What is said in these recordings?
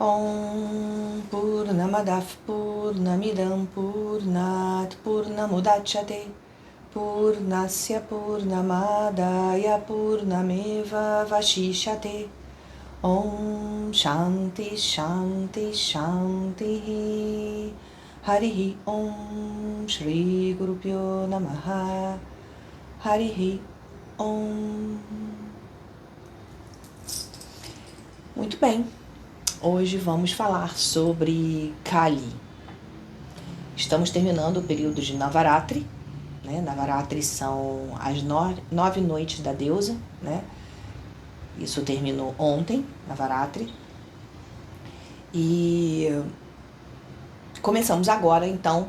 Om Purnamadav Purnamidam Purnat Purnamudachyate Purnasya Purnamadaya Purnameva Vashishyate. Om Shanti Shanti Shanti. Harihi Om Shri Guru Pyo Namaha. Harihi Om. Muito bem. Hoje vamos falar sobre Kali. Estamos terminando o período de Navaratri, né? Navaratri são as 9 noites da deusa, né? Isso terminou ontem, Navaratri. E começamos agora, então,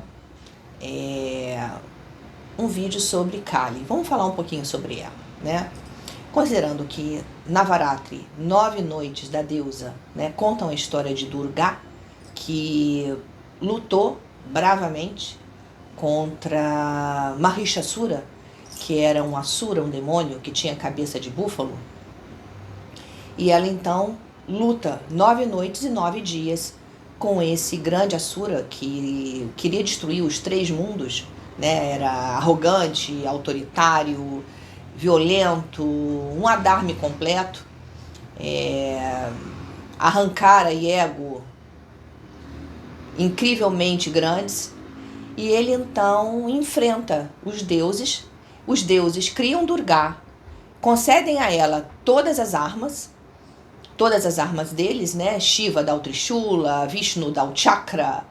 um vídeo sobre Kali. Vamos falar um pouquinho sobre ela, né? Considerando que Navaratri, 9 noites da deusa, né, contam a história de Durga, que lutou bravamente contra Mahishasura, que era um asura, um demônio que tinha cabeça de búfalo. E ela então luta 9 noites e 9 dias com esse grande asura que queria destruir os 3 mundos, né? Era arrogante, autoritário, violento, um adarme completo, arrancara e ego incrivelmente grandes. E ele então enfrenta os deuses criam Durga, concedem a ela todas as armas deles, né? Shiva dá o Trishula, Vishnu dá o chakra,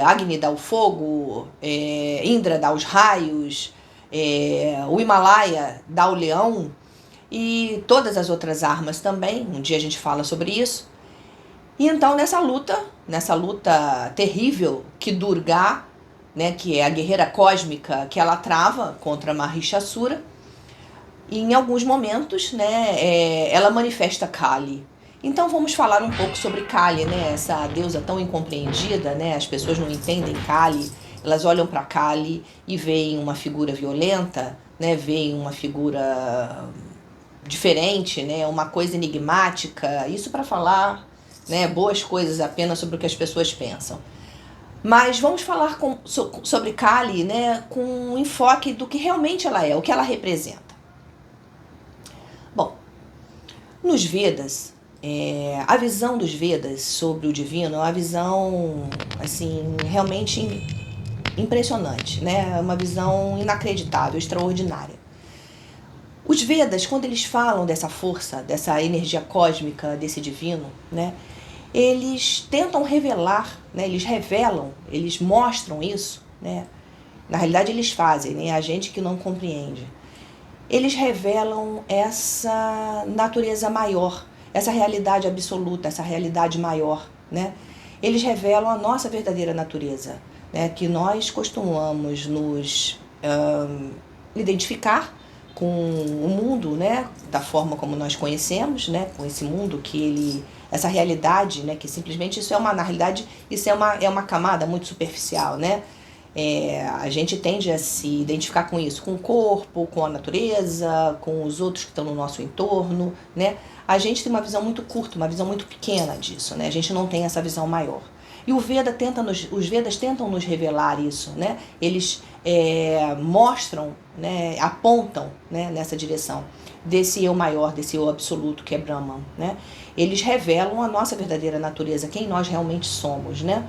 Agni dá o fogo, Indra dá os raios, o Himalaia dá o leão e todas as outras armas também. Um dia a gente fala sobre isso. E então nessa luta terrível que Durga, né, que é a guerreira cósmica, que ela trava contra Mahishasura, e em alguns momentos, né, ela manifesta Kali. Então vamos falar um pouco sobre Kali, né, essa deusa tão incompreendida, né? As pessoas não entendem Kali. Elas olham para Kali e veem uma figura violenta, né? Veem uma figura diferente, né? Uma coisa enigmática. Isso para falar, né, boas coisas apenas sobre o que as pessoas pensam. Mas vamos falar sobre Kali, né, com um enfoque do que realmente ela é, o que ela representa. Bom, nos Vedas, a visão dos Vedas sobre o divino é uma visão assim, realmente impressionante, né? Uma visão inacreditável, extraordinária. Os Vedas, quando eles falam dessa força, dessa energia cósmica, desse divino, né, eles tentam revelar, né, eles revelam, eles mostram isso, né? Na realidade eles fazem, né? A gente que não compreende. Eles revelam essa natureza maior, essa realidade absoluta, essa realidade maior, né? Eles revelam a nossa verdadeira natureza, né? Que nós costumamos nos identificar com o mundo, né? Da forma como nós conhecemos, né? Com esse mundo essa realidade, né? Que simplesmente isso na realidade, isso é uma camada muito superficial, né? A gente tende a se identificar com isso, com o corpo, com a natureza, com os outros que estão no nosso entorno, né? A gente tem uma visão muito curta, uma visão muito pequena disso, né? A gente não tem essa visão maior. E os Vedas tentam nos revelar isso, né? Eles mostram, né? Apontam, né? Nessa direção desse eu maior, desse eu absoluto que é Brahman, né? Eles revelam a nossa verdadeira natureza, quem nós realmente somos, né?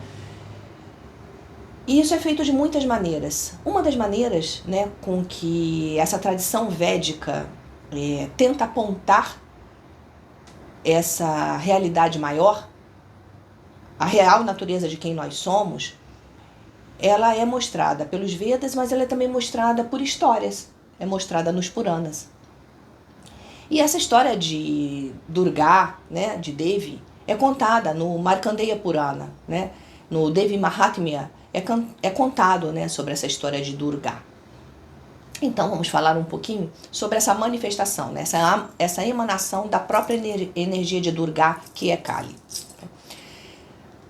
E isso é feito de muitas maneiras. Uma das maneiras, né, com que essa tradição védica tenta apontar essa realidade maior, a real natureza de quem nós somos, ela é mostrada pelos Vedas, mas ela é também mostrada por histórias, é mostrada nos Puranas. E essa história de Durga, né, de Devi, é contada no Markandeya Purana, né, no Devi Mahatmya. É contado, né, sobre essa história de Durga. Então vamos falar um pouquinho sobre essa manifestação, né, essa emanação da própria energia de Durga, que é Kali.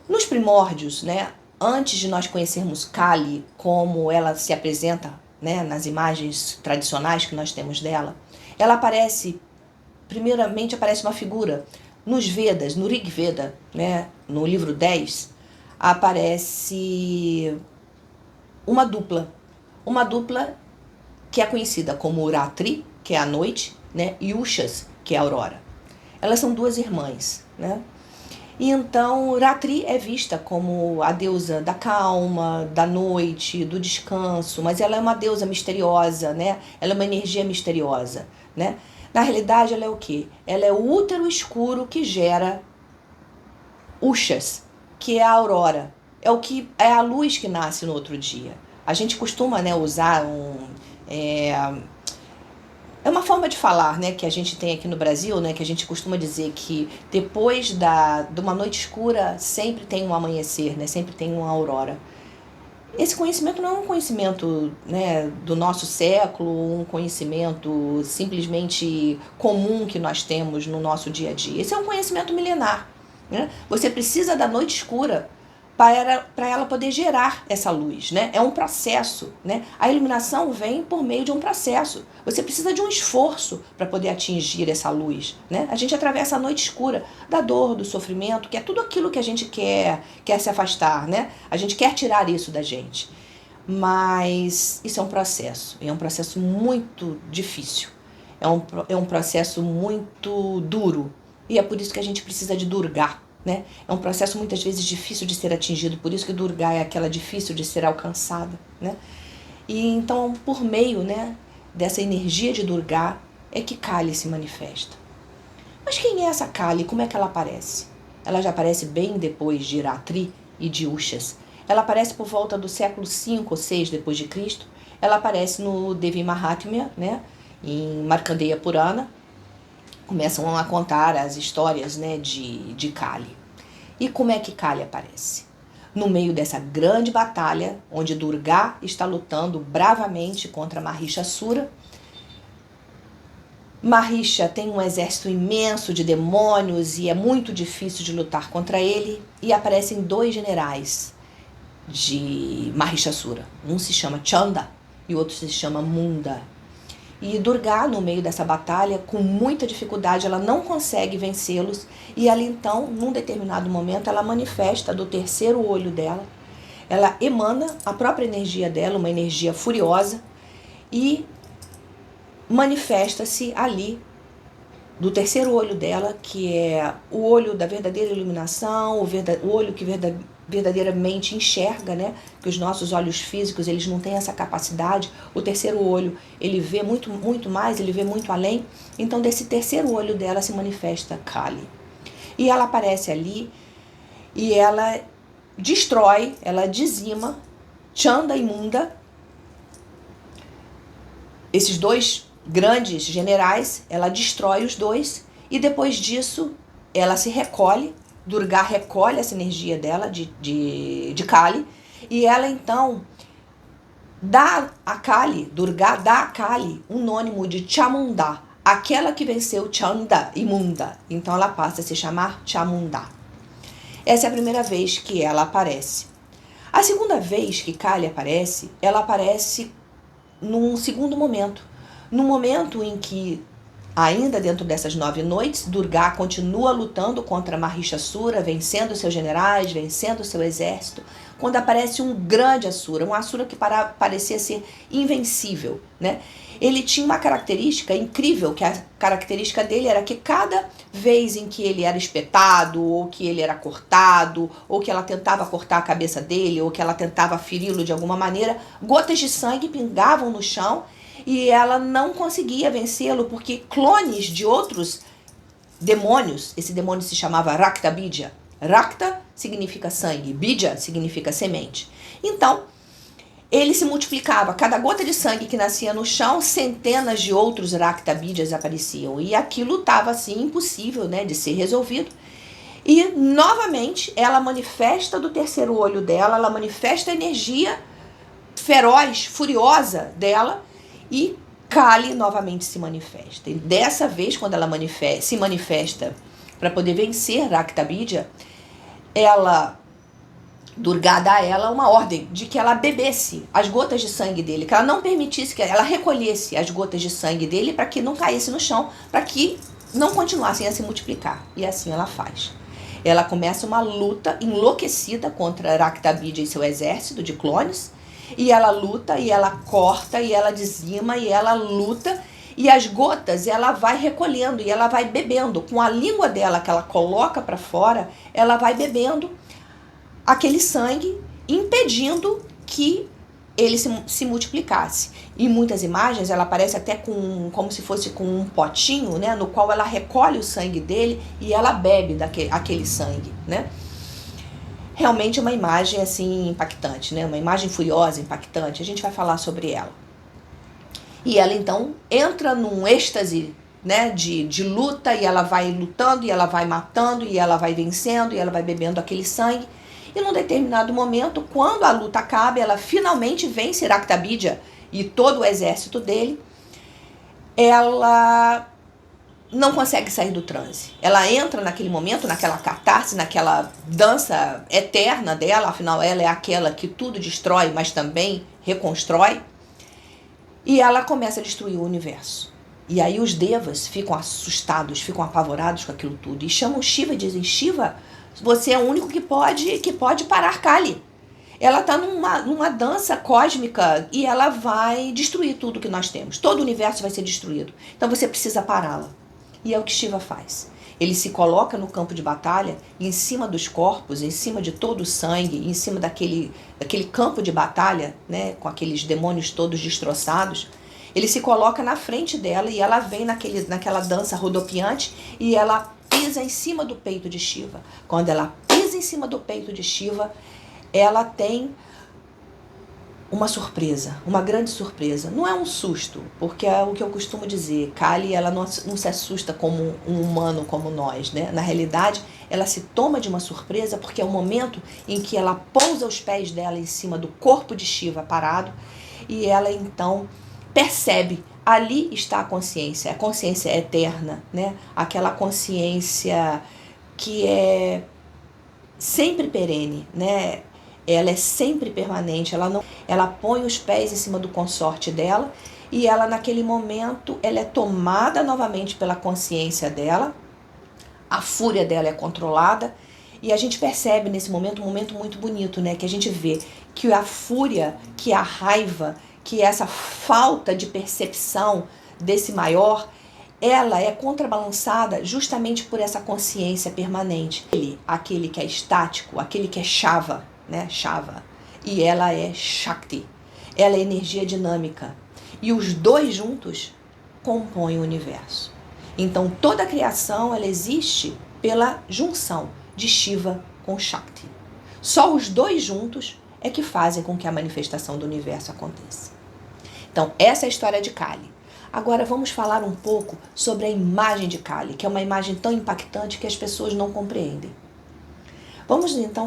Nos primórdios, né, antes de nós conhecermos Kali, como ela se apresenta, né, nas imagens tradicionais que nós temos dela, ela primeiramente aparece uma figura Nos Vedas, no Rig Veda, né, no livro 10, aparece uma dupla que é conhecida como Ratri, que é a noite, né, e Ushas, que é a aurora. Elas são duas irmãs, né? E então Ratri é vista como a deusa da calma, da noite, do descanso, mas ela é uma deusa misteriosa, né? Ela é uma energia misteriosa, né? Na realidade, ela é o quê? Ela é o útero escuro que gera Ushas, que é a aurora. É a luz que nasce no outro dia. A gente costuma, né, usar é uma forma de falar, né, que a gente tem aqui no Brasil, né, que a gente costuma dizer que depois de uma noite escura sempre tem um amanhecer, né, sempre tem uma aurora. Esse conhecimento não é um conhecimento, né, do nosso século, um conhecimento simplesmente comum que nós temos no nosso dia a dia. Esse é um conhecimento milenar, né? Você precisa da noite escura para ela poder gerar essa luz, né? É um processo, né? A iluminação vem por meio de um processo. Você precisa de um esforço para poder atingir essa luz, né? A gente atravessa a noite escura da dor, do sofrimento, que é tudo aquilo que a gente quer se afastar, né? A gente quer tirar isso da gente. Mas isso é um processo muito difícil. É um processo muito duro. E é por isso que a gente precisa de Durga, né? É um processo muitas vezes difícil de ser atingido, por isso que Durga é aquela difícil de ser alcançada, né? E então, por meio, né, dessa energia de Durga, é que Kali se manifesta. Mas quem é essa Kali? Como é que ela aparece? Ela já aparece bem depois de Ratri e de Ushas. Ela aparece por volta do século 5 ou 6 depois de Cristo. Ela aparece no Devi Mahatmya, né, em Markandeya Purana. Começam a contar as histórias, né, de Kali. E como é que Kali aparece? No meio dessa grande batalha, onde Durga está lutando bravamente contra Mahishasura. Mahisha tem um exército imenso de demônios e é muito difícil de lutar contra ele. E aparecem dois generais de Mahishasura. Um se chama Chanda e o outro se chama Munda. E Durga, no meio dessa batalha, com muita dificuldade, ela não consegue vencê-los. E ali então, num determinado momento, ela manifesta do terceiro olho dela. Ela emana a própria energia dela, uma energia furiosa, e manifesta-se ali, do terceiro olho dela, que é o olho da verdadeira iluminação, o olho que verdadeiramente enxerga, né? Que os nossos olhos físicos, eles não têm essa capacidade. O terceiro olho, ele vê muito, muito mais, ele vê muito além. Então, desse terceiro olho dela se manifesta Kali. E ela aparece ali e ela destrói, ela dizima Chanda e Munda, esses dois grandes generais, ela destrói os dois e depois disso ela se recolhe. Durga recolhe essa energia dela de Kali e ela então dá a Kali, Durga dá a Kali um nônimo de Chamunda, aquela que venceu Chanda e Munda. Então ela passa a se chamar Chamunda. Essa é a primeira vez que ela aparece. A segunda vez que Kali aparece, ela aparece num segundo momento. No momento em que, ainda dentro dessas 9 noites, Durga continua lutando contra Mahishasura, vencendo seus generais, vencendo seu exército, quando aparece um grande Asura, um Asura que parecia ser invencível, né? Ele tinha uma característica incrível, que a característica dele era que cada vez em que ele era espetado, ou que ele era cortado, ou que ela tentava cortar a cabeça dele, ou que ela tentava feri-lo de alguma maneira, gotas de sangue pingavam no chão e ela não conseguia vencê-lo, porque clones de outros demônios, esse demônio se chamava Rakta Bidya. Rakta significa sangue, Bidya significa semente. Então, ele se multiplicava. Cada gota de sangue que nascia no chão, centenas de outros Rakta Bidyas apareciam. E aquilo estava assim impossível, né, de ser resolvido. E, novamente, ela manifesta do terceiro olho dela, ela manifesta a energia feroz, furiosa dela, e Kali novamente se manifesta. E dessa vez, quando ela se manifesta para poder vencer Rakta Bidya, Durga dá a ela uma ordem de que ela bebesse as gotas de sangue dele, que ela não permitisse, que ela recolhesse as gotas de sangue dele para que não caísse no chão, para que não continuassem a se multiplicar. E assim ela faz. Ela começa uma luta enlouquecida contra Raktabidya e seu exército de clones. E ela luta, e ela corta, e ela dizima, e ela luta. E as gotas ela vai recolhendo, e ela vai bebendo. Com a língua dela que ela coloca para fora, ela vai bebendo aquele sangue, impedindo que ele se multiplicasse. Em muitas imagens ela aparece até como se fosse com um potinho, né, no qual ela recolhe o sangue dele e ela bebe aquele sangue, né? Realmente é uma imagem assim impactante, né? Uma imagem furiosa, impactante. A gente vai falar sobre ela. E ela então entra num êxtase, né, de luta, e ela vai lutando, e ela vai matando, e ela vai vencendo, e ela vai bebendo aquele sangue. E num determinado momento, quando a luta acaba, ela finalmente vence Raktabidya e todo o exército dele. Ela não consegue sair do transe. Ela entra naquele momento, naquela catarse, naquela dança eterna dela. Afinal, ela é aquela que tudo destrói, mas também reconstrói. E ela começa a destruir o universo. E aí os devas ficam assustados, ficam apavorados com aquilo tudo. E chamam Shiva e dizem: Shiva, você é o único que pode parar Kali. Ela está numa dança cósmica e ela vai destruir tudo que nós temos. Todo o universo vai ser destruído. Então você precisa pará-la. E é o que Shiva faz. Ele se coloca no campo de batalha, em cima dos corpos, em cima de todo o sangue, em cima daquele campo de batalha, né, com aqueles demônios todos destroçados. Ele se coloca na frente dela e ela vem naquela dança rodopiante e ela pisa em cima do peito de Shiva. Quando ela pisa em cima do peito de Shiva, ela tem uma surpresa, uma grande surpresa. Não é um susto, porque é o que eu costumo dizer, Kali, ela não se assusta como um humano como nós, né? Na realidade, ela se toma de uma surpresa porque é o momento em que ela pousa os pés dela em cima do corpo de Shiva parado e ela então percebe, ali está a consciência eterna, né? Aquela consciência que é sempre perene, né? Ela é sempre permanente, ela põe os pés em cima do consorte dela e ela naquele momento ela é tomada novamente pela consciência dela, a fúria dela é controlada e a gente percebe nesse momento um momento muito bonito, né? Que a gente vê que a fúria, que a raiva, que essa falta de percepção desse maior, ela é contrabalançada justamente por essa consciência permanente. Aquele que é estático, aquele que é Shava, né? Shava. E ela é Shakti. Ela é energia dinâmica. E os dois juntos compõem o universo. Então toda a criação ela existe pela junção de Shiva com Shakti. Só os dois juntos é que fazem com que a manifestação do universo aconteça. Então essa é a história de Kali. Agora vamos falar um pouco sobre a imagem de Kali, que é uma imagem tão impactante que as pessoas não compreendem. Vamos então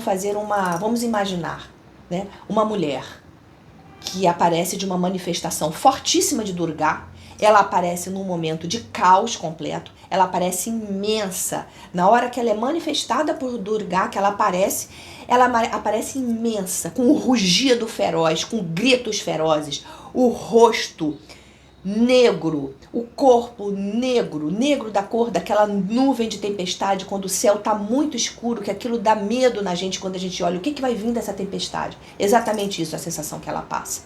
vamos imaginar, né, uma mulher que aparece de uma manifestação fortíssima de Durga. Ela aparece num momento de caos completo, ela aparece imensa. Na hora que ela é manifestada por Durga, que ela aparece imensa, com o rugido feroz, com gritos ferozes, o rosto negro, o corpo negro da cor daquela nuvem de tempestade, quando o céu está muito escuro, que aquilo dá medo na gente quando a gente olha o que vai vir dessa tempestade. Exatamente isso, a sensação que ela passa.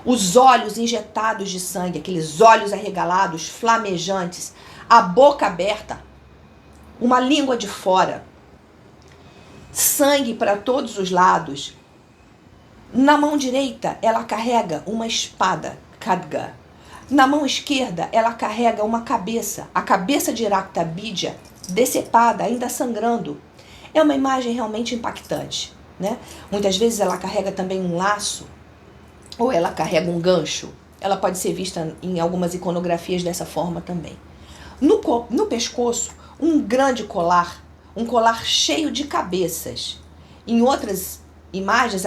Os olhos injetados de sangue, aqueles olhos arregalados, flamejantes, a boca aberta, uma língua de fora, sangue para todos os lados. Na mão direita, ela carrega uma espada, Khadga. Na mão esquerda, ela carrega uma cabeça, a cabeça de Raktabidya, decepada, ainda sangrando. É uma imagem realmente impactante, né? Muitas vezes ela carrega também um laço, ou ela carrega um gancho. Ela pode ser vista em algumas iconografias dessa forma também. No pescoço, um grande colar, um colar cheio de cabeças. Em outras imagens,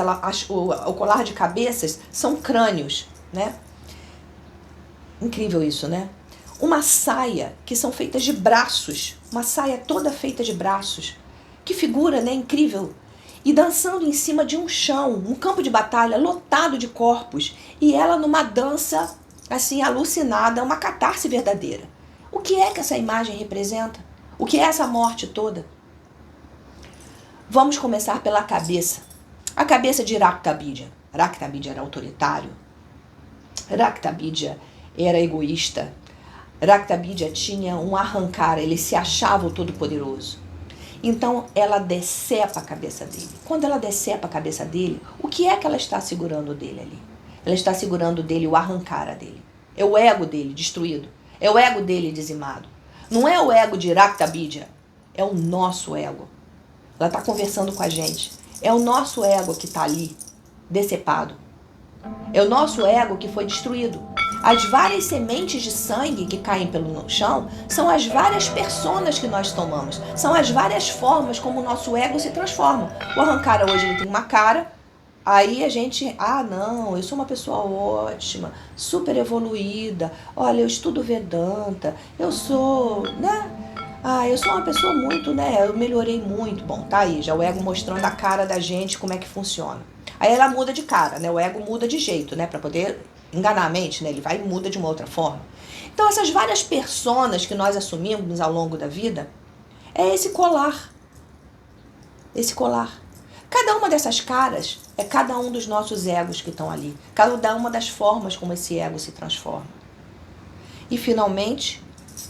o colar de cabeças são crânios, né? Incrível isso, né? Uma saia que são feitas de braços, uma saia toda feita de braços. Que figura, né? Incrível. E dançando em cima de um chão, um campo de batalha lotado de corpos. E ela numa dança, assim, alucinada, uma catarse verdadeira. O que é que essa imagem representa? O que é essa morte toda? Vamos começar pela cabeça. A cabeça de Raktabidya. Raktabidya era autoritário. Raktabidya era egoísta. Raktabidya tinha um arrancar, ele se achava o todo-poderoso. Então ela decepa a cabeça dele. Quando ela decepa a cabeça dele, o que é que ela está segurando dele ali? Ela está segurando dele o arrancar dele. É o ego dele destruído. É o ego dele dizimado. Não é o ego de Raktabidya, é o nosso ego. Ela está conversando com a gente. É o nosso ego que está ali, decepado. É o nosso ego que foi destruído. As várias sementes de sangue que caem pelo chão são as várias personas que nós tomamos. São as várias formas como o nosso ego se transforma. O arrancar hoje ele tem uma cara, aí a gente, não, eu sou uma pessoa ótima, super evoluída, olha, eu estudo Vedanta, eu sou, eu sou uma pessoa muito, eu melhorei muito. Bom, tá aí, já o ego mostrando a cara da gente, como é que funciona. Aí ela muda de cara, o ego muda de jeito, pra poder enganar a mente, ele vai e muda de uma outra forma. Então essas várias personas que nós assumimos ao longo da vida, é esse colar. Esse colar. Cada uma dessas caras é cada um dos nossos egos que estão ali. Cada uma das formas como esse ego se transforma. E finalmente,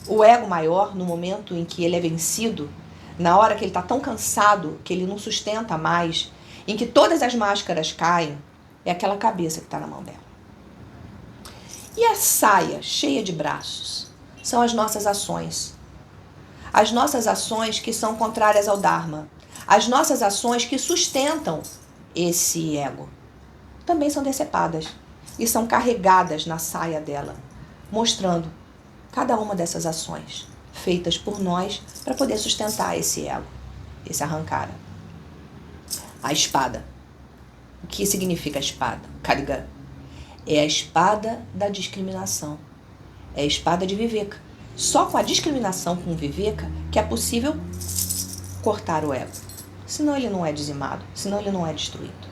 o ego maior, no momento em que ele é vencido, na hora que ele está tão cansado, que ele não sustenta mais, em que todas as máscaras caem, é aquela cabeça que está na mão dela. E a saia cheia de braços são as nossas ações. As nossas ações que são contrárias ao Dharma. As nossas ações que sustentam esse ego. Também são decepadas e são carregadas na saia dela, mostrando cada uma dessas ações feitas por nós para poder sustentar esse ego, esse arrancar. A espada. O que significa a espada? Khadga. É a espada da discriminação. É a espada de Viveka. Só com a discriminação com o Viveka que é possível cortar o ego. Senão ele não é dizimado, senão ele não é destruído.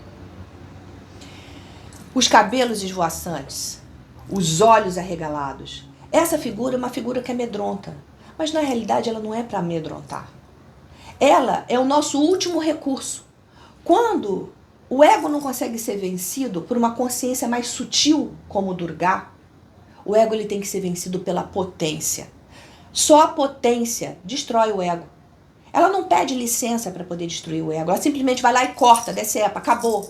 Os cabelos esvoaçantes, os olhos arregalados. Essa figura é uma figura que amedronta, mas na realidade ela não é para amedrontar. Ela é o nosso último recurso. Quando o ego não consegue ser vencido por uma consciência mais sutil, como o Durga, o ego ele tem que ser vencido pela potência. Só a potência destrói o ego. Ela não pede licença para poder destruir o ego. Ela simplesmente vai lá e corta, decepa, acabou.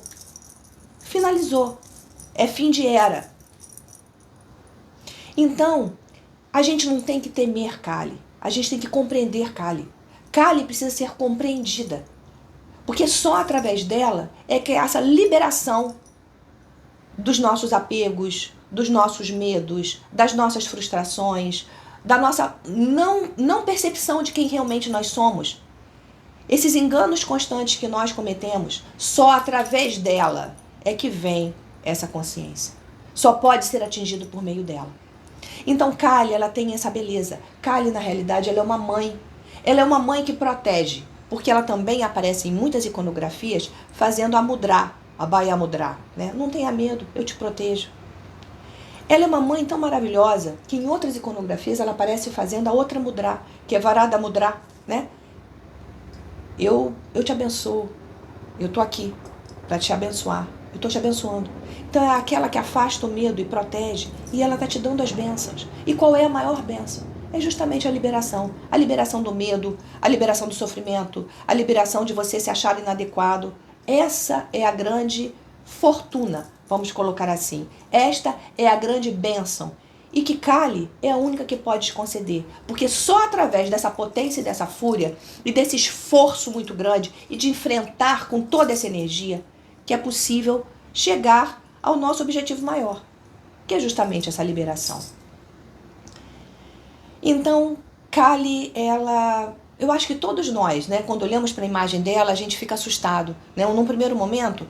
Finalizou. É fim de era. Então, a gente não tem que temer Kali. A gente tem que compreender Kali. Kali precisa ser compreendida. Porque só através dela é que essa liberação dos nossos apegos, dos nossos medos, das nossas frustrações, da nossa não percepção de quem realmente nós somos. Esses enganos constantes que nós cometemos, só através dela é que vem essa consciência. Só pode ser atingido por meio dela. Então Kali, ela tem essa beleza. Kali, na realidade, ela é uma mãe. Ela é uma mãe que protege, porque ela também aparece em muitas iconografias fazendo a mudra, a Abhaya Mudra, Não tenha medo, eu te protejo. Ela é uma mãe tão maravilhosa que em outras iconografias ela aparece fazendo a outra mudra, que é Varada Mudra, Eu te abençoo, eu tô aqui para te abençoar, eu tô te abençoando. Então é aquela que afasta o medo e protege, e ela tá te dando as bênçãos. E qual é a maior bênção? É justamente a liberação do medo, a liberação do sofrimento, a liberação de você se achar inadequado. Essa é a grande fortuna, vamos colocar assim. Esta é a grande bênção. E que Kali é a única que pode te conceder. Porque só através dessa potência e dessa fúria, e desse esforço muito grande, e de enfrentar com toda essa energia, que é possível chegar ao nosso objetivo maior, que é justamente essa liberação. Então, Kali, eu acho que todos nós, quando olhamos para a imagem dela, a gente fica assustado. Num primeiro momento,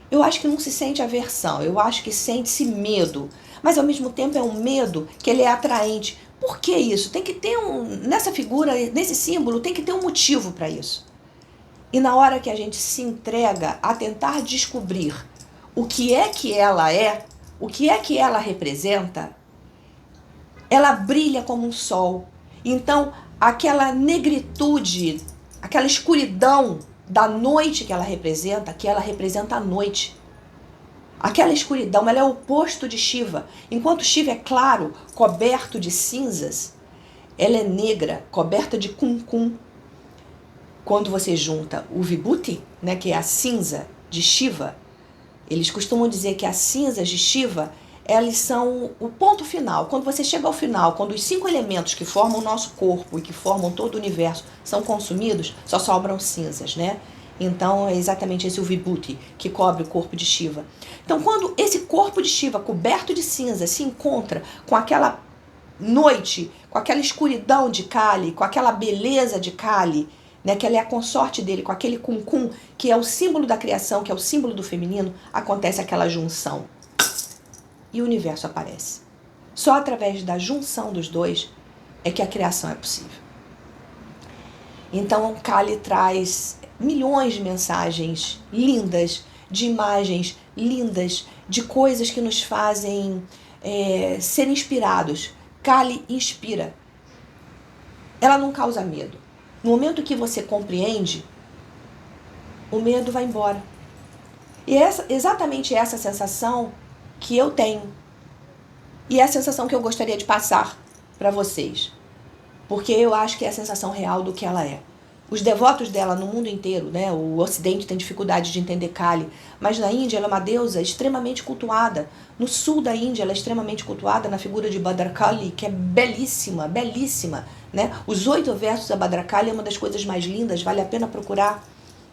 eu acho que não se sente aversão, eu acho que sente-se medo. Mas, ao mesmo tempo, é um medo que ele é atraente. Por que isso? Tem que ter nessa figura, nesse símbolo, tem que ter um motivo para isso. E na hora que a gente se entrega a tentar descobrir o que é que ela é, o que é que ela representa, ela brilha como um sol. Então, aquela negritude, aquela escuridão da noite que ela representa a noite. Aquela escuridão, ela é o oposto de Shiva. Enquanto Shiva é claro, coberto de cinzas, ela é negra, coberta de kumkum. Quando você junta o Vibhuti, né, que é a cinza de Shiva, eles costumam dizer que as cinzas de Shiva, elas são o ponto final. Quando você chega ao final, quando os 5 elementos que formam o nosso corpo e que formam todo o universo são consumidos, só sobram cinzas, né? Então é exatamente esse o Vibhuti que cobre o corpo de Shiva. Então quando esse corpo de Shiva coberto de cinza se encontra com aquela noite, com aquela escuridão de Kali, com aquela beleza de Kali, né, que ela é a consorte dele, com aquele kumkum, que é o símbolo da criação, que é o símbolo do feminino, acontece aquela junção. E o universo aparece. Só através da junção dos dois é que a criação é possível. Então, Kali traz milhões de mensagens lindas, de imagens lindas, de coisas que nos fazem ser inspirados. Kali inspira. Ela não causa medo. No momento que você compreende, o medo vai embora. E é exatamente essa sensação que eu tenho. E é a sensação que eu gostaria de passar para vocês. Porque eu acho que é a sensação real do que ela é. Os devotos dela no mundo inteiro, né? O Ocidente tem dificuldade de entender Kali, mas na Índia ela é uma deusa extremamente cultuada. No sul da Índia ela é extremamente cultuada na figura de Bhadrakali, que é belíssima, belíssima, né? Os 8 versos da Bhadrakali é uma das coisas mais lindas, vale a pena procurar.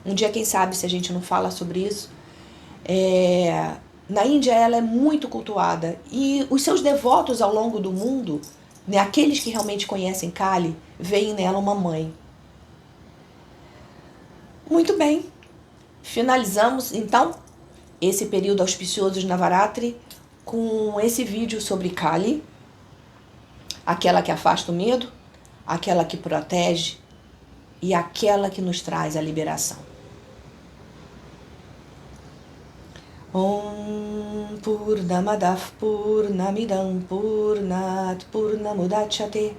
Um dia, quem sabe, se a gente não fala sobre isso. Na Índia ela é muito cultuada e os seus devotos ao longo do mundo, né, aqueles que realmente conhecem Kali, veem nela uma mãe. Muito bem, finalizamos então esse período auspicioso de Navaratri com esse vídeo sobre Kali, aquela que afasta o medo, aquela que protege e aquela que nos traz a liberação. Om Purnamadav Purnamidam Purnat Purnamudachyate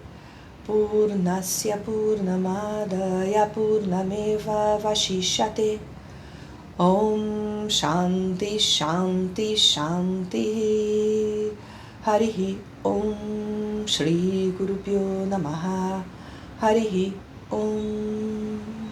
Purnasya Purnamadaya Purnameva Vashishyate. Om Shanti Shanti Shanti. Harihi Om Shri Guru Pyo Namaha. Harihi Om.